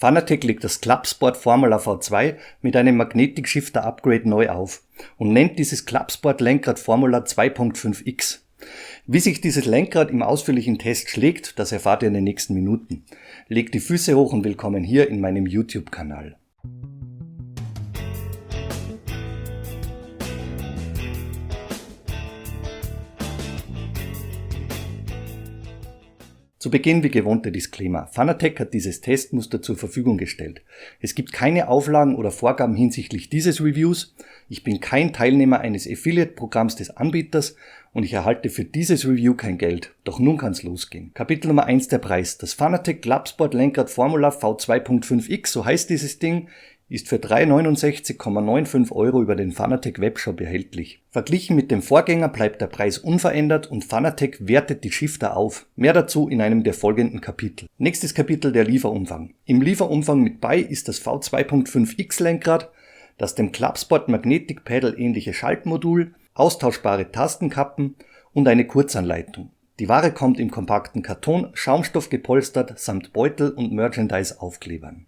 Fanatec legt das Clubsport Formula V2 mit einem Magnetic Shifter Upgrade neu auf und nennt dieses Clubsport Lenkrad Formula 2.5X. Wie sich dieses Lenkrad im ausführlichen Test schlägt, das erfahrt ihr in den nächsten Minuten. Legt die Füße hoch und willkommen hier in meinem YouTube-Kanal. Zu Beginn wie gewohnt der Disclaimer. Fanatec hat dieses Testmuster zur Verfügung gestellt. Es gibt keine Auflagen oder Vorgaben hinsichtlich dieses Reviews. Ich bin kein Teilnehmer eines Affiliate-Programms des Anbieters und ich erhalte für dieses Review kein Geld. Doch nun kann's losgehen. Kapitel Nummer 1, der Preis. Das Fanatec Clubsport Lenkrad Formula V2.5X, so heißt dieses Ding, ist für 369,95 € über den Fanatec Webshop erhältlich. Verglichen mit dem Vorgänger bleibt der Preis unverändert und Fanatec wertet die Shifter auf. Mehr dazu in einem der folgenden Kapitel. Nächstes Kapitel, der Lieferumfang. Im Lieferumfang mit bei ist das V2.5X Lenkrad, das dem Clubsport Magnetic Pedal ähnliche Schaltmodul, austauschbare Tastenkappen und eine Kurzanleitung. Die Ware kommt im kompakten Karton, Schaumstoff gepolstert samt Beutel und Merchandise-Aufklebern.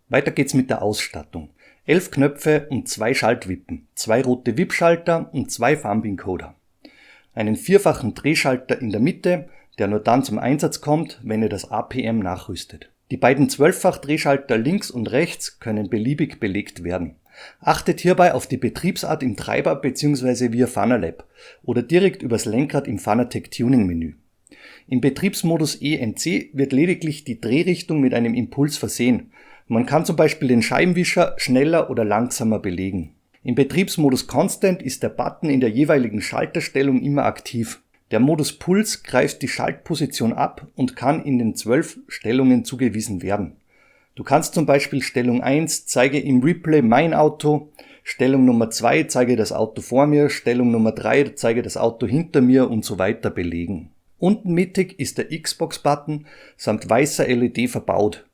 Weiter geht's mit der Ausstattung. 11 Knöpfe und 2 Schaltwippen, 2 rote Wippschalter und 2 Farbencoder. Einen vierfachen Drehschalter in der Mitte, der nur dann zum Einsatz kommt, wenn ihr das APM nachrüstet. Die beiden 12-fach Drehschalter links und rechts können beliebig belegt werden. Achtet hierbei auf die Betriebsart im Treiber bzw. via Fanalab oder direkt übers Lenkrad im Fanatec Tuning Menü. Im Betriebsmodus ENC wird lediglich die Drehrichtung mit einem Impuls versehen. Man kann zum Beispiel den Scheibenwischer schneller oder langsamer belegen. Im Betriebsmodus Constant ist der Button in der jeweiligen Schalterstellung immer aktiv. Der Modus Puls greift die Schaltposition ab und kann in den 12 Stellungen zugewiesen werden. Du kannst zum Beispiel Stellung 1 zeige im Replay mein Auto, Stellung Nummer 2 zeige das Auto vor mir, Stellung Nummer 3 zeige das Auto hinter mir und so weiter belegen. Unten mittig ist der Xbox-Button samt weißer LED verbaut.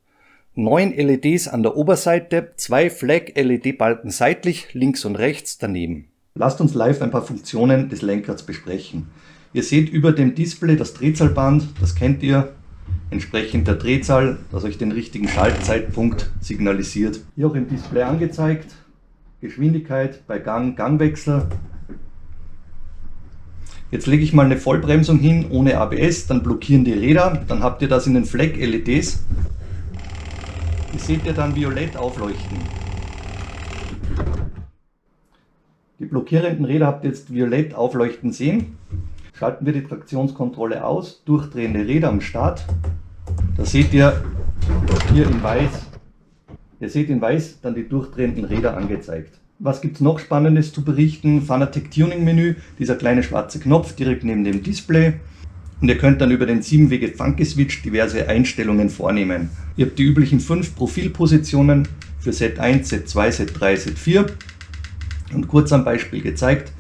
9 LEDs an der Oberseite, 2 Flag-LED-Balken seitlich, links und rechts daneben. Lasst uns live ein paar Funktionen des Lenkrads besprechen. Ihr seht über dem Display das Drehzahlband, das kennt ihr, entsprechend der Drehzahl, das euch den richtigen Schaltzeitpunkt signalisiert. Hier auch im Display angezeigt, Geschwindigkeit bei Gang, Gangwechsel. Jetzt lege ich mal eine Vollbremsung hin ohne ABS, dann blockieren die Räder, dann habt ihr das in den Flag-LEDs. Die seht ihr dann violett aufleuchten. Die blockierenden Räder habt ihr jetzt violett aufleuchten sehen. Schalten wir die Traktionskontrolle aus, durchdrehende Räder am Start. Da seht ihr hier in weiß, ihr seht in weiß dann die durchdrehenden Räder angezeigt. Was gibt es noch Spannendes zu berichten? Fanatec Tuning Menü, dieser kleine schwarze Knopf direkt neben dem Display. und ihr könnt dann über den 7-Wege Funky Switch diverse Einstellungen vornehmen. Ihr habt die üblichen 5 Profilpositionen für Set 1, Set 2, Set 3, Set 4 und kurz am Beispiel gezeigt.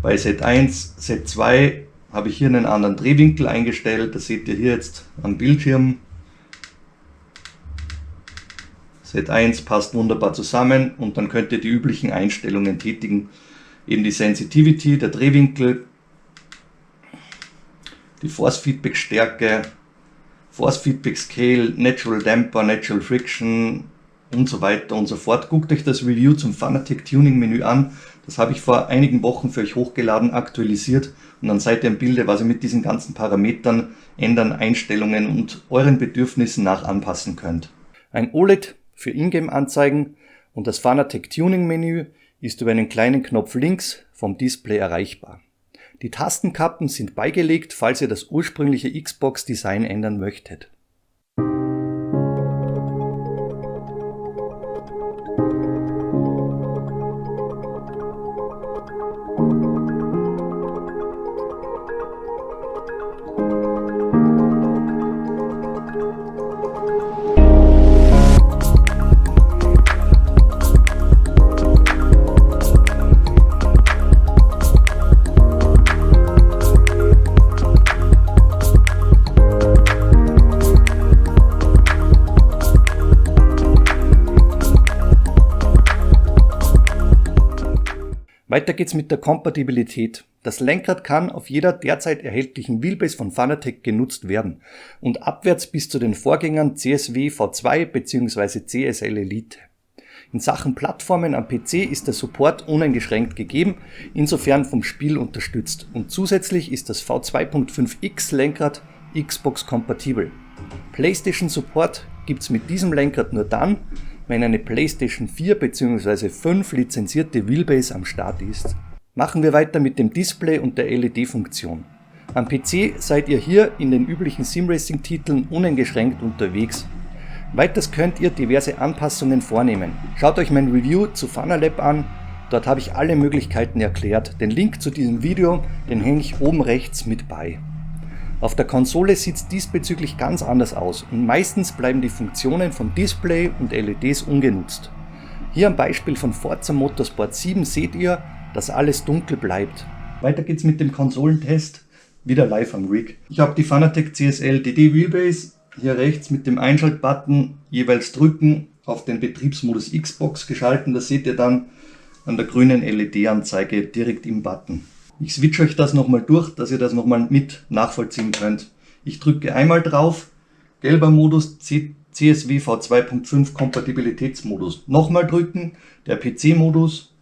Bei Set 1, Set 2 habe ich hier einen anderen Drehwinkel eingestellt, das seht ihr hier jetzt am Bildschirm. Set 1 passt wunderbar zusammen und dann könnt ihr die üblichen Einstellungen tätigen. Eben die Sensitivity, der Drehwinkel, die Force Feedback Stärke, Force Feedback Scale, Natural Damper, Natural Friction und so weiter und so fort. Guckt euch das Review zum Fanatec Tuning Menü an. Das habe ich vor einigen Wochen für euch hochgeladen, aktualisiert und dann seid ihr im Bilde, was ihr mit diesen ganzen Parametern ändern, Einstellungen und euren Bedürfnissen nach anpassen könnt. Ein OLED für Ingame-Anzeigen und das Fanatec Tuning Menü ist über einen kleinen Knopf links vom Display erreichbar. Die Tastenkappen sind beigelegt, falls ihr das ursprüngliche Xbox-Design ändern möchtet. Weiter geht's mit der Kompatibilität. Das Lenkrad kann auf jeder derzeit erhältlichen Wheelbase von Fanatec genutzt werden und abwärts bis zu den Vorgängern CSW V2 bzw. CSL Elite. In Sachen Plattformen am PC ist der Support uneingeschränkt gegeben, insofern vom Spiel unterstützt und zusätzlich ist das V2.5X Lenkrad Xbox kompatibel. PlayStation Support gibt's mit diesem Lenkrad nur dann, wenn eine PlayStation 4 bzw. 5 lizenzierte Wheelbase am Start ist. Machen wir weiter mit dem Display und der LED-Funktion. Am PC seid ihr hier in den üblichen Simracing-Titeln uneingeschränkt unterwegs. Weiters könnt ihr diverse Anpassungen vornehmen. Schaut euch mein Review zu Fanalab an, dort habe ich alle Möglichkeiten erklärt. Den Link zu diesem Video, den hänge ich oben rechts mit bei. Auf der Konsole sieht es diesbezüglich ganz anders aus und meistens bleiben die Funktionen von Display und LEDs ungenutzt. Hier am Beispiel von Forza Motorsport 7 seht ihr, dass alles dunkel bleibt. Weiter geht's mit dem Konsolentest, wieder live am Rig. Ich habe die Fanatec CSL DD Wheelbase hier rechts mit dem Einschaltbutton jeweils drücken auf den Betriebsmodus Xbox geschalten. Das seht ihr dann an der grünen LED-Anzeige direkt im Button. Ich switche euch das nochmal durch, dass ihr das nochmal mit nachvollziehen könnt. Ich drücke einmal drauf, gelber Modus, CSW V2.5 Kompatibilitätsmodus. Nochmal drücken, der PC-Modus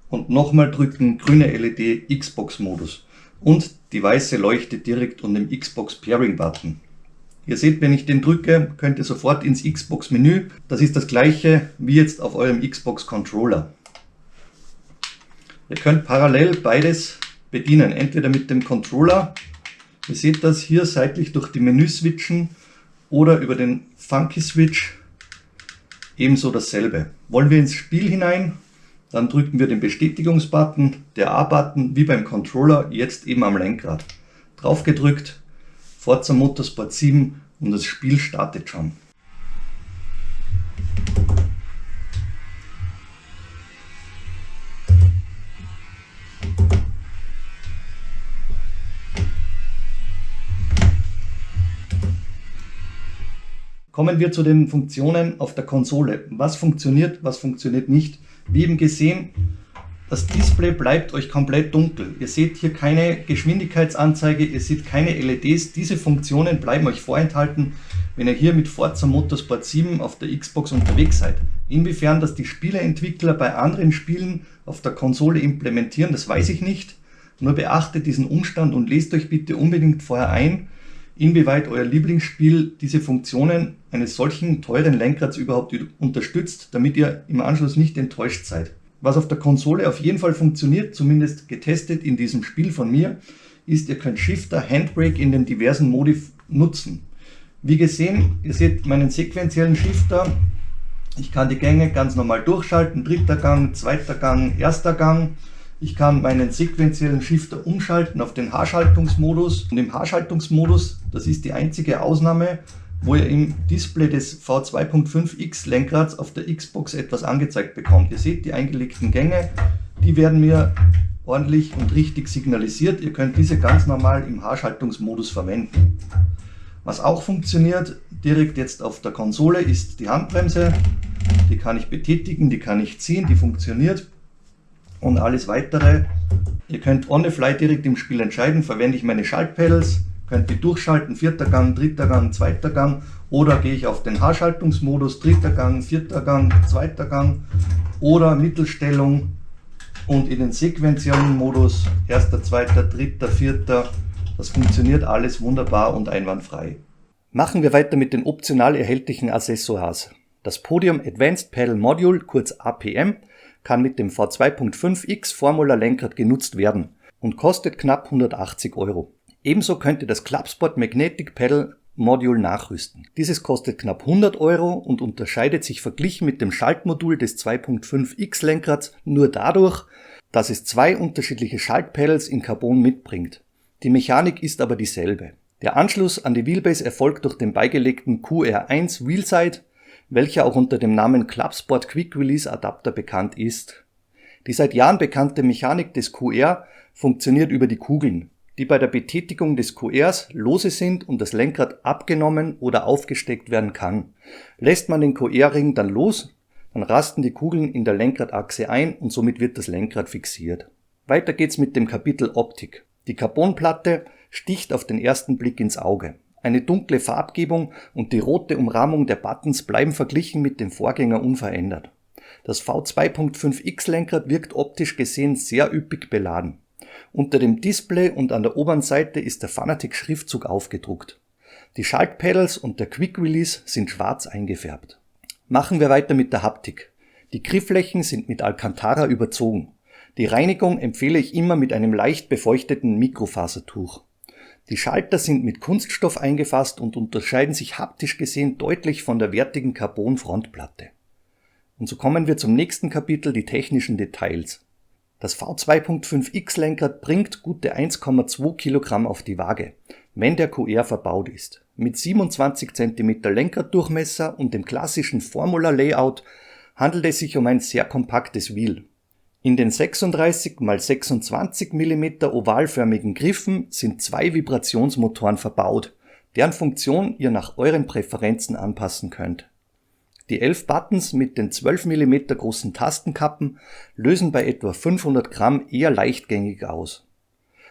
und nochmal drücken, grüne LED, Xbox-Modus. Und die weiße leuchtet direkt unter dem Xbox Pairing-Button. Ihr seht, wenn ich den drücke, könnt ihr sofort ins Xbox-Menü. Das ist das gleiche wie jetzt auf eurem Xbox-Controller. Ihr könnt parallel beides bedienen, entweder mit dem Controller, ihr seht das hier seitlich durch die Menü switchen oder über den Funky Switch ebenso dasselbe. Wollen wir ins Spiel hinein, dann drücken wir den Bestätigungsbutton, der A-Button wie beim Controller, jetzt eben am Lenkrad. Drauf gedrückt, Forza Motorsport 7 und das Spiel startet schon. Kommen wir zu den Funktionen auf der Konsole. Was funktioniert nicht. Wie eben gesehen, das Display bleibt euch komplett dunkel. Ihr seht hier keine Geschwindigkeitsanzeige, ihr seht keine LEDs. Diese Funktionen bleiben euch vorenthalten, wenn ihr hier mit Forza Motorsport 7 auf der Xbox unterwegs seid. Inwiefern das die Spieleentwickler bei anderen Spielen auf der Konsole implementieren, das weiß ich nicht. Nur beachtet diesen Umstand und lest euch bitte unbedingt vorher ein, inwieweit euer Lieblingsspiel diese Funktionen eines solchen teuren Lenkrads überhaupt unterstützt, damit ihr im Anschluss nicht enttäuscht seid. Was auf der Konsole auf jeden Fall funktioniert, zumindest getestet in diesem Spiel von mir, ist, ihr könnt Shifter, Handbrake in den diversen Modi nutzen. Wie gesehen, ihr seht meinen sequentiellen Shifter. Ich kann die Gänge ganz normal durchschalten, dritter Gang, zweiter Gang, erster Gang. Ich kann meinen sequentiellen Shifter umschalten auf den Haarschaltungsmodus. Und im Haarschaltungsmodus, das ist die einzige Ausnahme, wo ihr im Display des V2.5X Lenkrads auf der Xbox etwas angezeigt bekommt. Ihr seht die eingelegten Gänge, die werden mir ordentlich und richtig signalisiert. Ihr könnt diese ganz normal im Haarschaltungsmodus verwenden. Was auch funktioniert, direkt jetzt auf der Konsole, ist die Handbremse. Die kann ich betätigen, die kann ich ziehen, die funktioniert. Und alles weitere. Ihr könnt on the fly direkt im Spiel entscheiden, verwende ich meine Schaltpedals, könnt die durchschalten, 4. Gang, 3. Gang, 2. Gang, oder gehe ich auf den Haarschaltungsmodus, 3. Gang, 4. Gang, 2. Gang, oder Mittelstellung und in den sequentiellen Modus 1., 2., 3., 4. Das funktioniert alles wunderbar und einwandfrei. Machen wir weiter mit den optional erhältlichen Accessoires. Das Podium Advanced Pedal Module, kurz APM, kann mit dem V2.5X Formula Lenkrad genutzt werden und kostet knapp 180 €. Ebenso könnt ihr das Clubsport Magnetic Pedal Module nachrüsten. Dieses kostet knapp 100 € und unterscheidet sich verglichen mit dem Schaltmodul des 2.5X Lenkrads nur dadurch, dass es zwei unterschiedliche Schaltpedals in Carbon mitbringt. Die Mechanik ist aber dieselbe. Der Anschluss an die Wheelbase erfolgt durch den beigelegten QR1 Wheelside, welcher auch unter dem Namen Clubsport Quick Release Adapter bekannt ist. Die seit Jahren bekannte Mechanik des QR funktioniert über die Kugeln, die bei der Betätigung des QRs lose sind und das Lenkrad abgenommen oder aufgesteckt werden kann. Lässt man den QR-Ring dann los, dann rasten die Kugeln in der Lenkradachse ein und somit wird das Lenkrad fixiert. Weiter geht's mit dem Kapitel Optik. Die Carbonplatte sticht auf den ersten Blick ins Auge. Eine dunkle Farbgebung und die rote Umrahmung der Buttons bleiben verglichen mit dem Vorgänger unverändert. Das V2.5X Lenkrad wirkt optisch gesehen sehr üppig beladen. Unter dem Display und an der oberen Seite ist der Fanatec Schriftzug aufgedruckt. Die Schaltpedals und der Quick Release sind schwarz eingefärbt. Machen wir weiter mit der Haptik. Die Griffflächen sind mit Alcantara überzogen. Die Reinigung empfehle ich immer mit einem leicht befeuchteten Mikrofasertuch. Die Schalter sind mit Kunststoff eingefasst und unterscheiden sich haptisch gesehen deutlich von der wertigen Carbon-Frontplatte. Und so kommen wir zum nächsten Kapitel, die technischen Details. Das V2.5X Lenkrad bringt gute 1,2 Kilogramm auf die Waage, wenn der QR verbaut ist. Mit 27 cm Lenkraddurchmesser und dem klassischen Formula-Layout handelt es sich um ein sehr kompaktes Wheel. In den 36 x 26 mm ovalförmigen Griffen sind zwei Vibrationsmotoren verbaut, deren Funktion ihr nach euren Präferenzen anpassen könnt. Die 11 Buttons mit den 12 mm großen Tastenkappen lösen bei etwa 500 Gramm eher leichtgängig aus.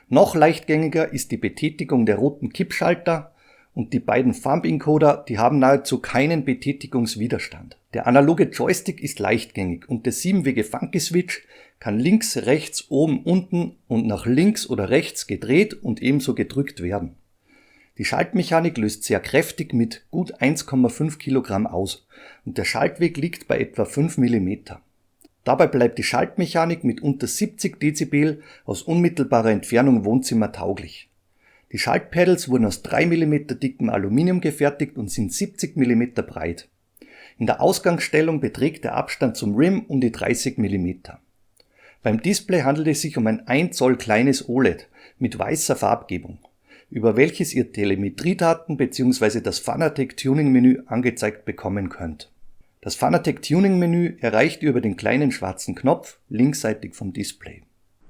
Noch leichtgängiger ist die Betätigung der roten Kippschalter und die beiden Thumb Encoder, die haben nahezu keinen Betätigungswiderstand. Der analoge Joystick ist leichtgängig und der 7-Wege Funky Switch kann links, rechts, oben, unten und nach links oder rechts gedreht und ebenso gedrückt werden. Die Schaltmechanik löst sehr kräftig mit gut 1,5 Kilogramm aus und der Schaltweg liegt bei etwa 5 mm. Dabei bleibt die Schaltmechanik mit unter 70 Dezibel aus unmittelbarer Entfernung wohnzimmertauglich. Die Schaltpedals wurden aus 3 mm dickem Aluminium gefertigt und sind 70 mm breit. In der Ausgangsstellung beträgt der Abstand zum Rim um die 30 mm. Beim Display handelt es sich um ein 1 Zoll kleines OLED mit weißer Farbgebung, über welches ihr Telemetriedaten bzw. das Fanatec Tuning Menü angezeigt bekommen könnt. Das Fanatec Tuning Menü erreicht ihr über den kleinen schwarzen Knopf linksseitig vom Display.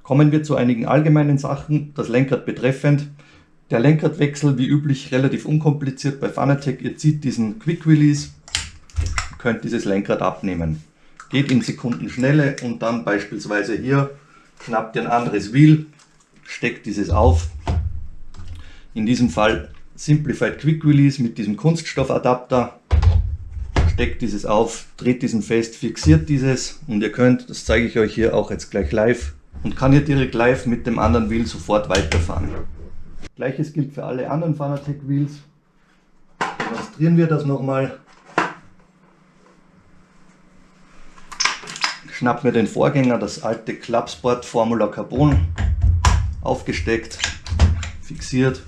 Kommen wir zu einigen allgemeinen Sachen, das Lenkrad betreffend. Der Lenkradwechsel wie üblich relativ unkompliziert bei Fanatec. Ihr zieht diesen Quick Release, könnt dieses Lenkrad abnehmen. Geht in Sekundenschnelle und dann beispielsweise hier schnappt ihr ein anderes Wheel, steckt dieses auf. In diesem Fall Simplified Quick Release mit diesem Kunststoffadapter. Steckt dieses auf, dreht diesen fest, fixiert dieses und ihr könnt, das zeige ich euch hier auch jetzt gleich live, und kann hier direkt live mit dem anderen Wheel sofort weiterfahren. Gleiches gilt für alle anderen Fanatec Wheels. Demonstrieren wir das nochmal. Schnapp mir den Vorgänger, das alte Clubsport Formula Carbon, aufgesteckt, fixiert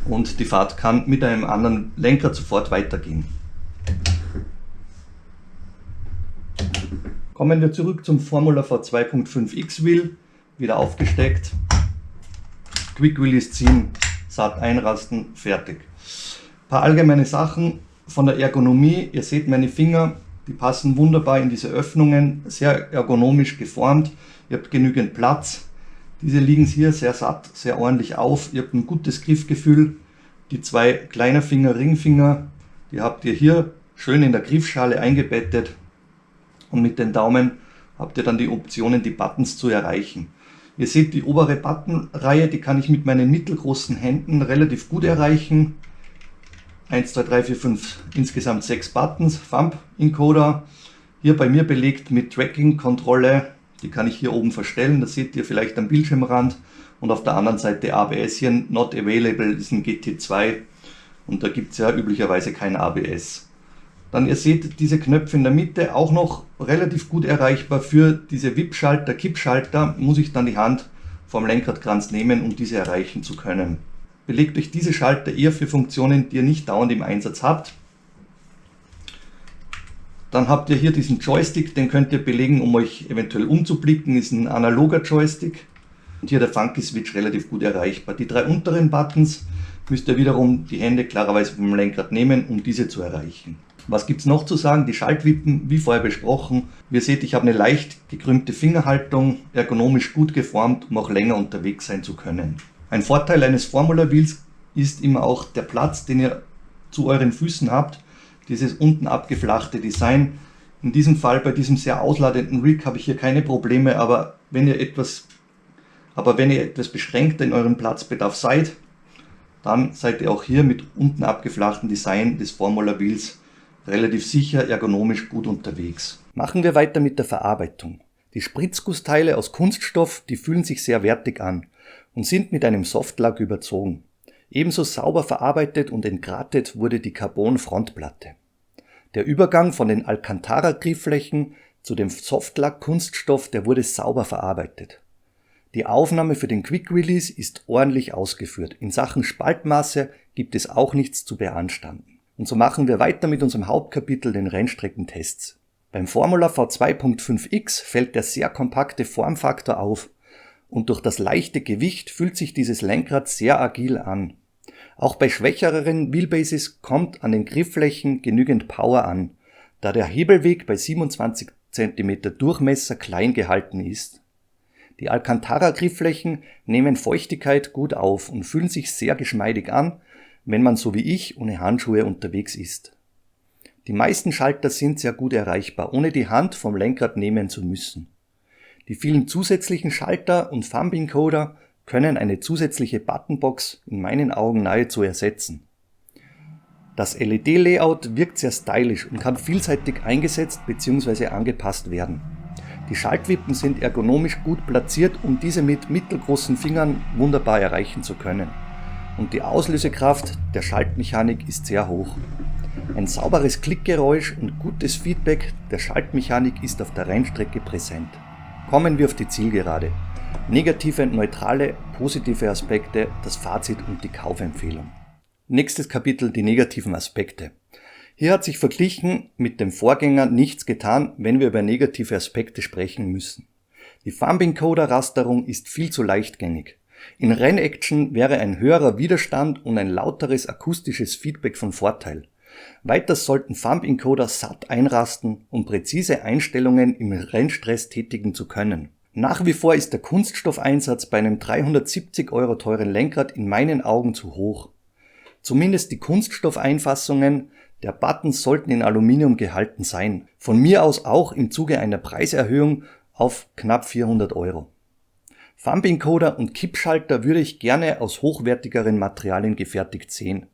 und die Fahrt kann mit einem anderen Lenkrad sofort weitergehen. Kommen wir zurück zum Formula V2.5X Wheel, wieder aufgesteckt, Quick Release ziehen, satt einrasten, fertig. Ein paar allgemeine Sachen von der Ergonomie. Ihr seht meine Finger, die passen wunderbar in diese Öffnungen, sehr ergonomisch geformt. Ihr habt genügend Platz. Diese liegen hier sehr satt, sehr ordentlich auf. Ihr habt ein gutes Griffgefühl. Die zwei kleinen Finger, Ringfinger, die habt ihr hier schön in der Griffschale eingebettet. Und mit den Daumen habt ihr dann die Optionen, die Buttons zu erreichen. Ihr seht die obere Buttonreihe, die kann ich mit meinen mittelgroßen Händen relativ gut erreichen. 1, 2, 3, 4, 5, insgesamt 6 Buttons, Thumb Encoder. Hier bei mir belegt mit Tracking-Kontrolle, die kann ich hier oben verstellen, das seht ihr vielleicht am Bildschirmrand. Und auf der anderen Seite ABS hier, Not Available, ist ein GT2 und da gibt es ja üblicherweise kein ABS. Dann ihr seht diese Knöpfe in der Mitte auch noch relativ gut erreichbar. Für diese Wippschalter, Kippschalter muss ich dann die Hand vom Lenkradkranz nehmen, um diese erreichen zu können. Belegt euch diese Schalter eher für Funktionen, die ihr nicht dauernd im Einsatz habt. Dann habt ihr hier diesen Joystick, den könnt ihr belegen, um euch eventuell umzublicken. Ist ein analoger Joystick. Und hier der Funky Switch relativ gut erreichbar. Die 3 unteren Buttons müsst ihr wiederum die Hände klarerweise vom Lenkrad nehmen, um diese zu erreichen. Was gibt es noch zu sagen? Die Schaltwippen, wie vorher besprochen. Wie ihr seht, ich habe eine leicht gekrümmte Fingerhaltung, ergonomisch gut geformt, um auch länger unterwegs sein zu können. Ein Vorteil eines Formula Wheels ist immer auch der Platz, den ihr zu euren Füßen habt. Dieses unten abgeflachte Design. In diesem Fall, bei diesem sehr ausladenden Rig, habe ich hier keine Probleme, aber wenn ihr etwas beschränkter in eurem Platzbedarf seid, dann seid ihr auch hier mit unten abgeflachten Design des Formula Wheels relativ sicher, ergonomisch gut unterwegs. Machen wir weiter mit der Verarbeitung. Die Spritzgussteile aus Kunststoff, die fühlen sich sehr wertig an und sind mit einem Softlack überzogen. Ebenso sauber verarbeitet und entgratet wurde die Carbon-Frontplatte. Der Übergang von den Alcantara-Griffflächen zu dem Softlack-Kunststoff, der wurde sauber verarbeitet. Die Aufnahme für den Quick Release ist ordentlich ausgeführt. In Sachen Spaltmaße gibt es auch nichts zu beanstanden. Und so machen wir weiter mit unserem Hauptkapitel, den Rennstreckentests. Beim Formula V2.5X fällt der sehr kompakte Formfaktor auf und durch das leichte Gewicht fühlt sich dieses Lenkrad sehr agil an. Auch bei schwächeren Wheelbases kommt an den Griffflächen genügend Power an, da der Hebelweg bei 27 cm Durchmesser klein gehalten ist. Die Alcantara-Griffflächen nehmen Feuchtigkeit gut auf und fühlen sich sehr geschmeidig an, wenn man so wie ich ohne Handschuhe unterwegs ist. Die meisten Schalter sind sehr gut erreichbar, ohne die Hand vom Lenkrad nehmen zu müssen. Die vielen zusätzlichen Schalter und Thumb Encoder können eine zusätzliche Buttonbox in meinen Augen nahezu ersetzen. Das LED-Layout wirkt sehr stylisch und kann vielseitig eingesetzt bzw. angepasst werden. Die Schaltwippen sind ergonomisch gut platziert, um diese mit mittelgroßen Fingern wunderbar erreichen zu können. Und die Auslösekraft der Schaltmechanik ist sehr hoch. Ein sauberes Klickgeräusch und gutes Feedback der Schaltmechanik ist auf der Rennstrecke präsent. Kommen wir auf die Zielgerade. Negative, neutrale, positive Aspekte, das Fazit und die Kaufempfehlung. Nächstes Kapitel, die negativen Aspekte. Hier hat sich verglichen mit dem Vorgänger nichts getan, wenn wir über negative Aspekte sprechen müssen. Die Thumb Encoder Rasterung ist viel zu leichtgängig. In Rennaction wäre ein höherer Widerstand und ein lauteres akustisches Feedback von Vorteil. Weiters sollten Thumb Encoder satt einrasten, um präzise Einstellungen im Rennstress tätigen zu können. Nach wie vor ist der Kunststoffeinsatz bei einem 370 € teuren Lenkrad in meinen Augen zu hoch. Zumindest die Kunststoffeinfassungen der Buttons sollten in Aluminium gehalten sein. Von mir aus auch im Zuge einer Preiserhöhung auf knapp 400 €. Thumb Encoder und Kippschalter würde ich gerne aus hochwertigeren Materialien gefertigt sehen.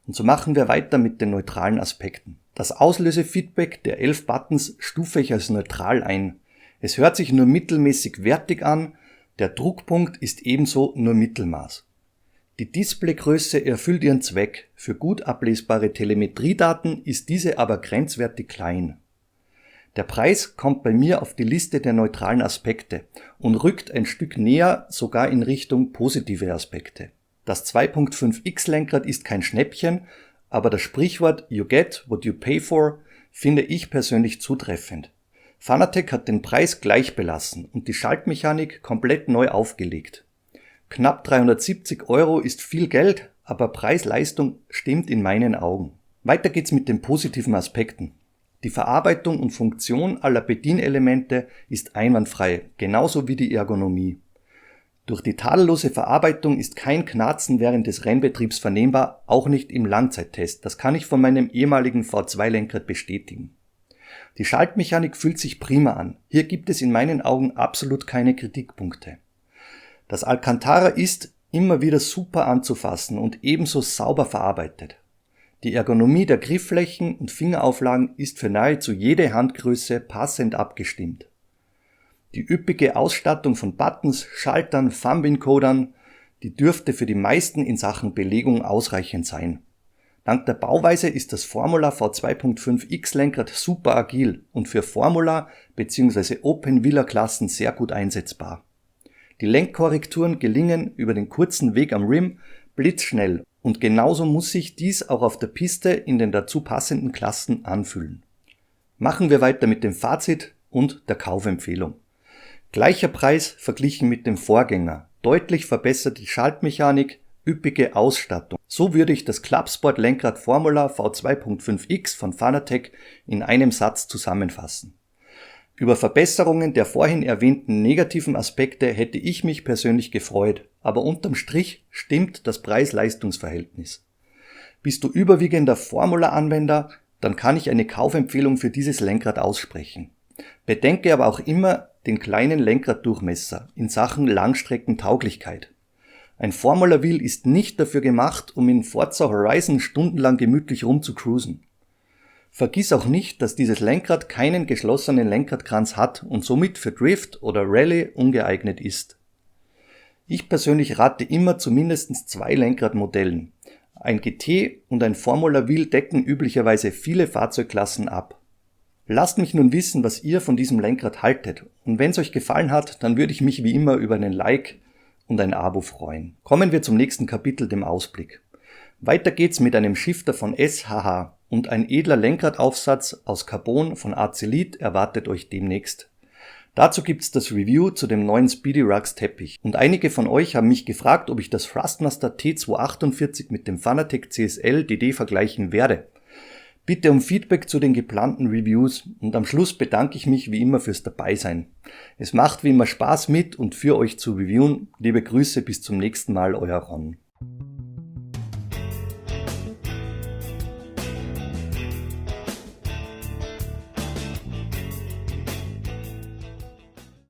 Und so machen wir weiter mit den neutralen Aspekten. Das Auslösefeedback der 11 Buttons stufe ich als neutral ein. Es hört sich nur mittelmäßig wertig an, der Druckpunkt ist ebenso nur Mittelmaß. Die Displaygröße erfüllt ihren Zweck, für gut ablesbare Telemetriedaten ist diese aber grenzwertig klein. Der Preis kommt bei mir auf die Liste der neutralen Aspekte und rückt ein Stück näher sogar in Richtung positive Aspekte. Das 2.5X Lenkrad ist kein Schnäppchen, aber das Sprichwort "You get what you pay for" finde ich persönlich zutreffend. Fanatec hat den Preis gleich belassen und die Schaltmechanik komplett neu aufgelegt. Knapp 370 € ist viel Geld, aber Preis-Leistung stimmt in meinen Augen. Weiter geht's mit den positiven Aspekten. Die Verarbeitung und Funktion aller Bedienelemente ist einwandfrei, genauso wie die Ergonomie. Durch die tadellose Verarbeitung ist kein Knarzen während des Rennbetriebs vernehmbar, auch nicht im Langzeittest. Das kann ich von meinem ehemaligen V2-Lenkrad bestätigen. Die Schaltmechanik fühlt sich prima an. Hier gibt es in meinen Augen absolut keine Kritikpunkte. Das Alcantara ist immer wieder super anzufassen und ebenso sauber verarbeitet. Die Ergonomie der Griffflächen und Fingerauflagen ist für nahezu jede Handgröße passend abgestimmt. Die üppige Ausstattung von Buttons, Schaltern, Thumb-Encodern, die dürfte für die meisten in Sachen Belegung ausreichend sein. Dank der Bauweise ist das Formula V2.5X Lenkrad super agil und für Formula bzw. Open-Wheeler-Klassen sehr gut einsetzbar. Die Lenkkorrekturen gelingen über den kurzen Weg am Rim blitzschnell und genauso muss sich dies auch auf der Piste in den dazu passenden Klassen anfühlen. Machen wir weiter mit dem Fazit und der Kaufempfehlung. Gleicher Preis verglichen mit dem Vorgänger, deutlich verbesserte Schaltmechanik, üppige Ausstattung. So würde ich das Clubsport Lenkrad Formula V2.5X von Fanatec in einem Satz zusammenfassen. Über Verbesserungen der vorhin erwähnten negativen Aspekte hätte ich mich persönlich gefreut, aber unterm Strich stimmt das Preis-Leistungs-Verhältnis. Bist du überwiegender Formula-Anwender, dann kann ich eine Kaufempfehlung für dieses Lenkrad aussprechen. Bedenke aber auch immer den kleinen Lenkraddurchmesser in Sachen Langstreckentauglichkeit. Ein Formula Wheel ist nicht dafür gemacht, um in Forza Horizon stundenlang gemütlich rumzucruisen. Vergiss auch nicht, dass dieses Lenkrad keinen geschlossenen Lenkradkranz hat und somit für Drift oder Rallye ungeeignet ist. Ich persönlich rate immer zu mindestens 2 Lenkradmodellen. Ein GT und ein Formula Wheel decken üblicherweise viele Fahrzeugklassen ab. Lasst mich nun wissen, was ihr von diesem Lenkrad haltet und wenn es euch gefallen hat, dann würde ich mich wie immer über einen Like und ein Abo freuen. Kommen wir zum nächsten Kapitel, dem Ausblick. Weiter geht's mit einem Shifter von SHH und ein edler Lenkradaufsatz aus Carbon von Azelit erwartet euch demnächst. Dazu gibt's das Review zu dem neuen Speedy Rugs Teppich. Und einige von euch haben mich gefragt, ob ich das Thrustmaster T248 mit dem Fanatec CSL DD vergleichen werde. Bitte um Feedback zu den geplanten Reviews und am Schluss bedanke ich mich wie immer fürs Dabeisein. Es macht wie immer Spaß mit und für euch zu reviewen. Liebe Grüße, bis zum nächsten Mal, euer Ron.